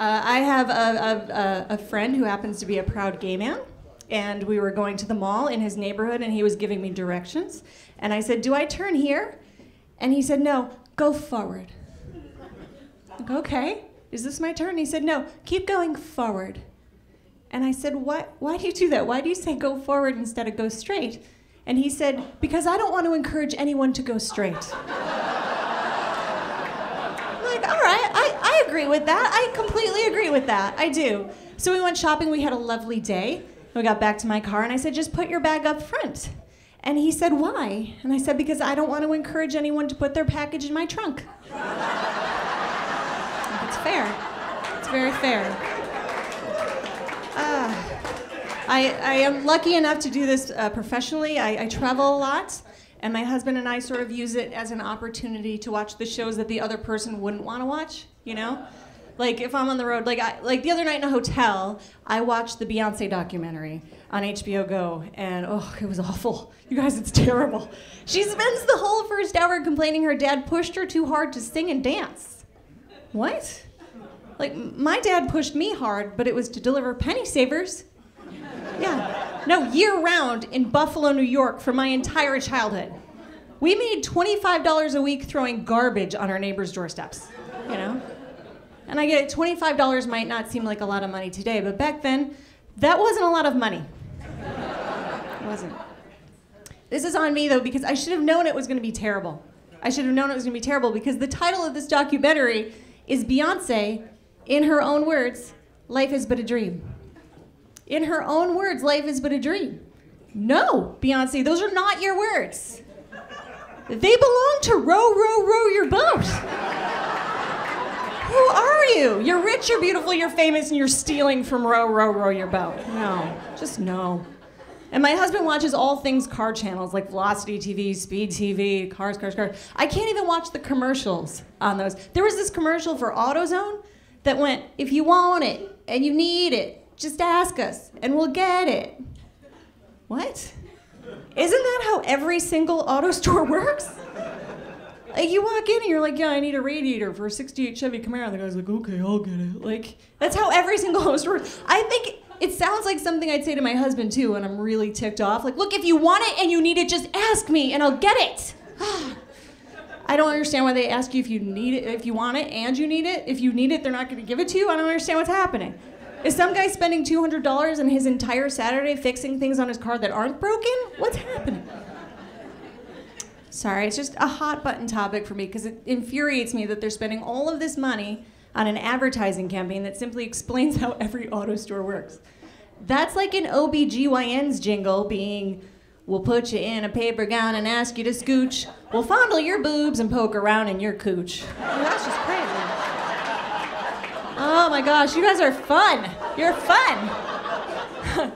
I have a friend who happens to be a proud gay man, and we were going to the mall in his neighborhood, and he was giving me directions. And I said, do I turn here? And he said, no, go forward. I go, okay, is this my turn? He said, no, keep going forward. And I said, why do you do that? Why do you say go forward instead of go straight? And he said, because I don't want to encourage anyone to go straight. I'm like, all right, I agree with that. I completely agree with that. I do. So we went shopping. We had a lovely day. We got back to my car, and I said, just put your bag up front. And he said, why? And I said, because I don't want to encourage anyone to put their package in my trunk. It's fair. It's very fair. I am lucky enough to do this professionally. I travel a lot, and my husband and I sort of use it as an opportunity to watch the shows that the other person wouldn't want to watch, you know? Like if I'm on the road, like the other night in a hotel, I watched the Beyonce documentary on HBO Go, and oh, it was awful. You guys, it's terrible. She spends the whole first hour complaining her dad pushed her too hard to sing and dance. What? Like, my dad pushed me hard, but it was to deliver penny savers. Yeah. No, year-round in Buffalo, New York for my entire childhood. We made $25 a week throwing garbage on our neighbors' doorsteps, you know? And I get it, $25 might not seem like a lot of money today, but back then, that wasn't a lot of money. It wasn't. This is on me, though, because I should have known it was going to be terrible. I should have known it was going to be terrible because the title of this documentary is Beyonce, in her own words, life is but a dream. In her own words, life is but a dream. No, Beyonce, those are not your words. They belong to row, row, row your boat. Who are you? You're rich, you're beautiful, you're famous, and you're stealing from row, row, row your boat. No, just no. And my husband watches all things car channels like Velocity TV, Speed TV, Cars. I can't even watch the commercials on those. There was this commercial for AutoZone that went, if you want it and you need it, just ask us and we'll get it. What? Isn't that how every single auto store works? Like you walk in and you're like, yeah, I need a radiator for a 68 Chevy Camaro. And the guy's like, okay, I'll get it. Like, that's how every single auto store works. I think it sounds like something I'd say to my husband too when I'm really ticked off. Like, look, if you want it and you need it, just ask me and I'll get it. I don't understand why they ask you if you need it, if you want it and you need it. If you need it, they're not gonna give it to you. I don't understand what's happening. Is some guy spending $200 and his entire Saturday fixing things on his car that aren't broken? What's happening? Sorry, it's just a hot button topic for me because it infuriates me that they're spending all of this money on an advertising campaign that simply explains how every auto store works. That's like an OBGYN's jingle being, we'll put you in a paper gown and ask you to scooch. We'll fondle your boobs and poke around in your cooch. Well, that's just crazy. Oh my gosh, you guys are fun. You're fun.